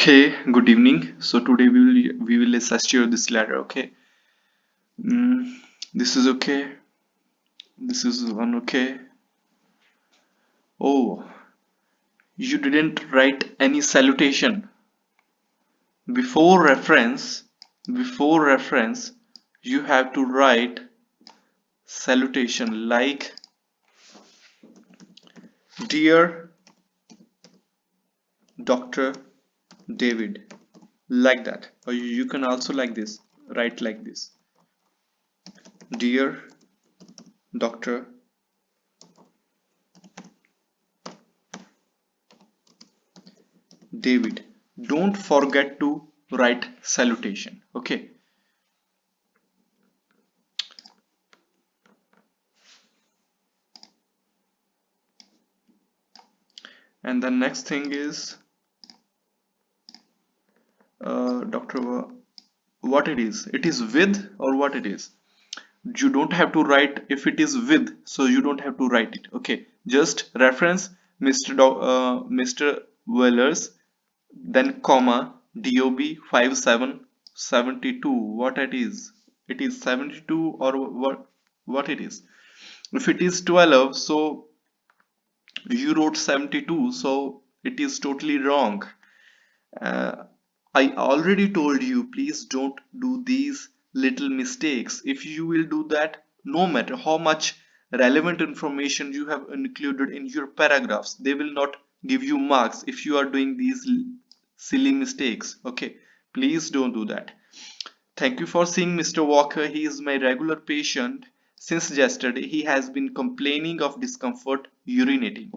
Okay, good evening. So today we will assess you this letter. Okay, mm, this is okay. This is one okay. Oh, you didn't write any salutation before reference. Before reference, you have to write salutation like dear Dr. David, like that. Or you can also like this. Write like this. Dear Dr. David, don't forget to write salutation. Okay. And the next thing is Dr. What it is. It is with or what it is. You don't have to write if it is with, so you don't have to write it. Okay. Just reference Mr. Wellers, then comma DOB 5772. What it is? It is 72 or what it is? If it is 12, so you wrote 72, so it is totally wrong. uh, I already told you, please don't do these little mistakes. If you will do that, no matter how much relevant information you have included in your paragraphs, they will not give you marks if you are doing these silly mistakes. Okay, please don't do that. Thank you for seeing Mr. Walker. He is my regular patient. Since yesterday, he has been complaining of discomfort urinating.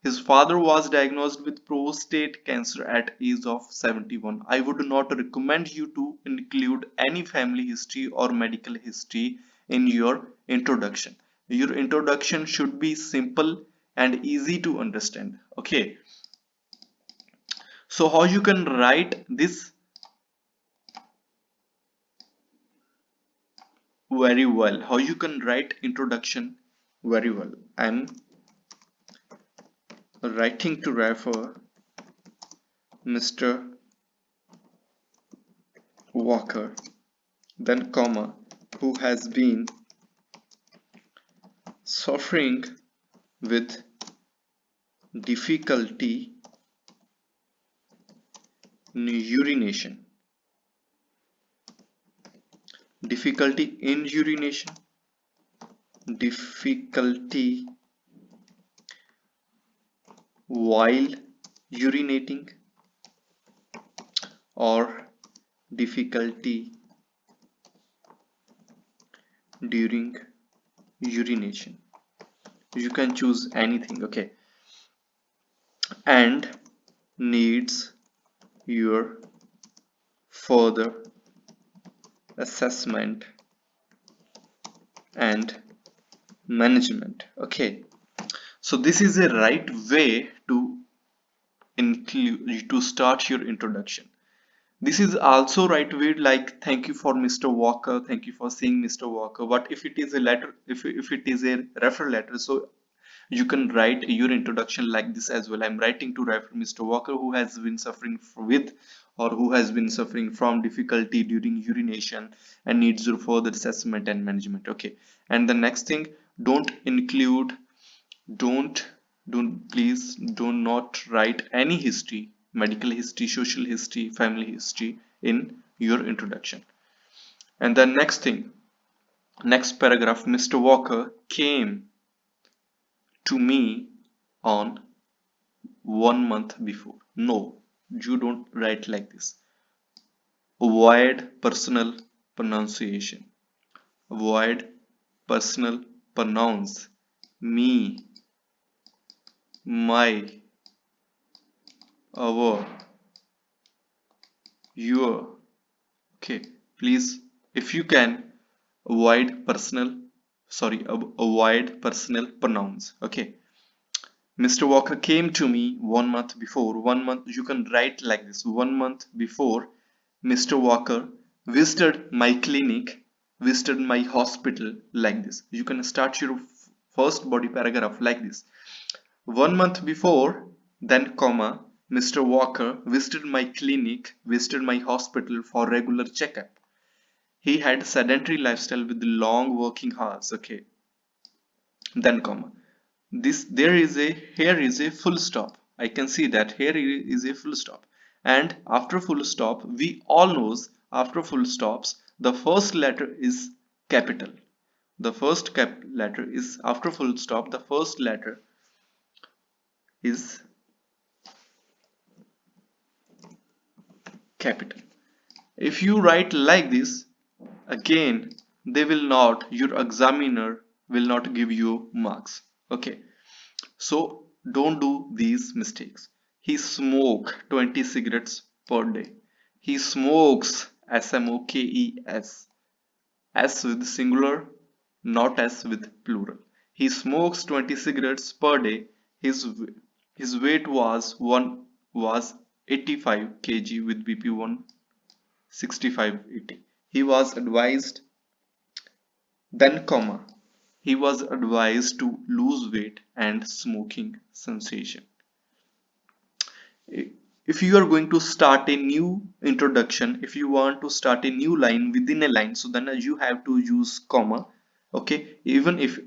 His father was diagnosed with prostate cancer at age of 71. I would not recommend you to include any family history or medical history in your introduction. Your introduction should be simple and easy to understand. Okay. So how you can write this very well? How you can write introduction very well? I'm writing to refer Mr. Walker, then comma, who has been suffering with difficulty in urination. Difficulty in urination. Difficulty while urinating, or difficulty during urination. You can choose anything. Okay. And needs your further assessment and management. Okay, so this is a right way to include to start your introduction. This is also right way, like thank you for Mr. Walker, thank you for seeing Mr. Walker. But if it is a letter, if it is a referral letter, so you can write your introduction like this as well. I'm writing to refer Mr. Walker, who has been suffering with or who has been suffering from difficulty during urination and needs your further assessment and management. Okay, and the next thing, don't include, don't don't please do not write any history, medical history, social history, family history in your introduction. And the next thing, next paragraph, Mr. Walker came to me on 1 month before. No, you don't write like this. Avoid personal pronunciation. Avoid personal pronouns. Me, my, our, your. Okay, please, if you can, avoid personal pronouns. Okay. Mr. Walker came to me 1 month before. 1 month, you can write like this. 1 month before, Mr. Walker visited my clinic, visited my hospital, like this. You can start your first body paragraph like this. 1 month before, then comma, Mr. Walker visited my clinic, visited my hospital for regular checkup. He had sedentary lifestyle with long working hours. Okay, then comma. This there is a here is a full stop. I can see that here is a full stop. And after full stop, we all knows after full stops, the first letter is capital. The first letter is after full stop. The first letter is capital. If you write like this, again, they will not, your examiner will not give you marks. Okay, so don't do these mistakes. He smoked 20 cigarettes per day. He smokes, smokes, s with singular, not s with plural. He smokes 20 cigarettes per day. His weight was 85 kg with BP 165/80. He was advised, then comma, he was advised to lose weight and smoking cessation. If you are going to start a new introduction, if you want to start a new line within a line, so then you have to use comma. Okay, even if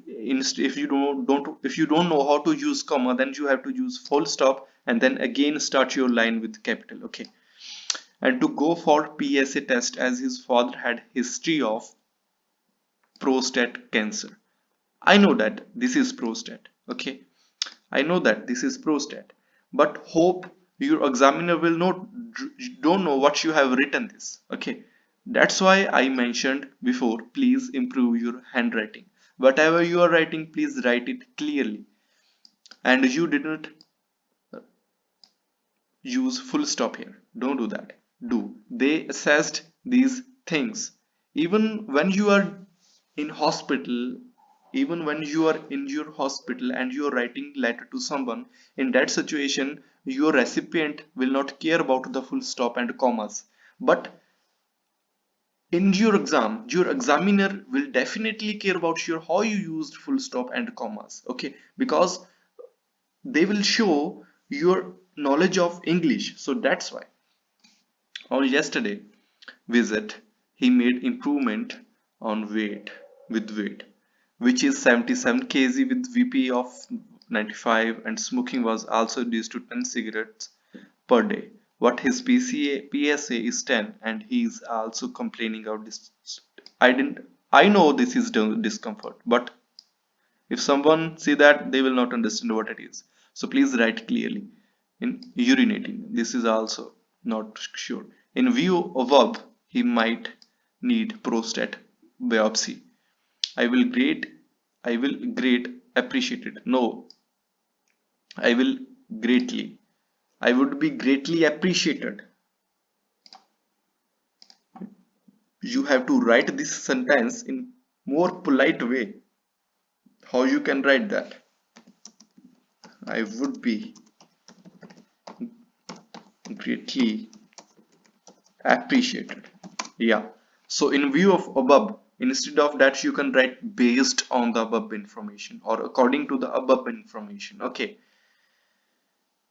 you don't know how to use comma, then you have to use full stop and then again start your line with capital. Okay, and to go for PSA test as his father had history of prostate cancer. I know that this is prostate. Okay, I know that this is prostate, but hope your examiner will not don't know what you have written this. Okay, that's why I mentioned before. Please improve your handwriting. Whatever you are writing, please write it clearly. And you didn't use full stop here. Don't do that. Do they assessed these things even when you are in hospital, even when you are in your hospital and you are writing letter to someone, in that situation your recipient will not care about the full stop and commas, but in your exam your examiner will definitely care about your how you used full stop and commas. Okay, because they will show your knowledge of English. So that's why on yesterday visit, he made improvement on weight, which is 77 kg with VP of 95, and smoking was also reduced to 10 cigarettes per day. What his PSA is 10, and he is also complaining of this. I didn't. I know this is discomfort, but if someone see that, they will not understand what it is. So please write clearly. In urinating, this is also not sure. In view of above, he might need prostate biopsy. I will great, I will great appreciate it. No, I will greatly. I would be greatly appreciated. You have to write this sentence in more polite way. How you can write that? I would be greatly appreciated. Yeah, so in view of above, instead of that you can write based on the above information or according to the above information. Okay,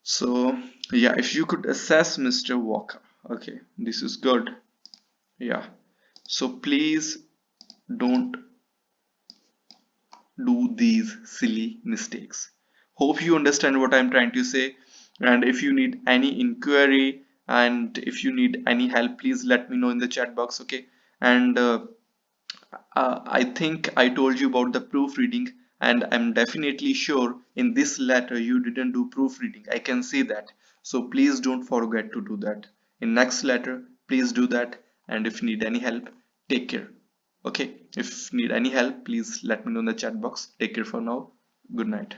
so yeah, if you could assess Mr. Walker. Okay, this is good. Yeah, so please don't do these silly mistakes. Hope you understand what I'm trying to say. And if you need any inquiry and if you need any help, please let me know in the chat box. Okay, and I think I told you about the proofreading, and I'm definitely sure in this letter you didn't do proofreading. I can see that. So please don't forget to do that. In next letter, please do that. And if you need any help, take care. Okay, if you need any help, please let me know in the chat box. Take care for now. Good night.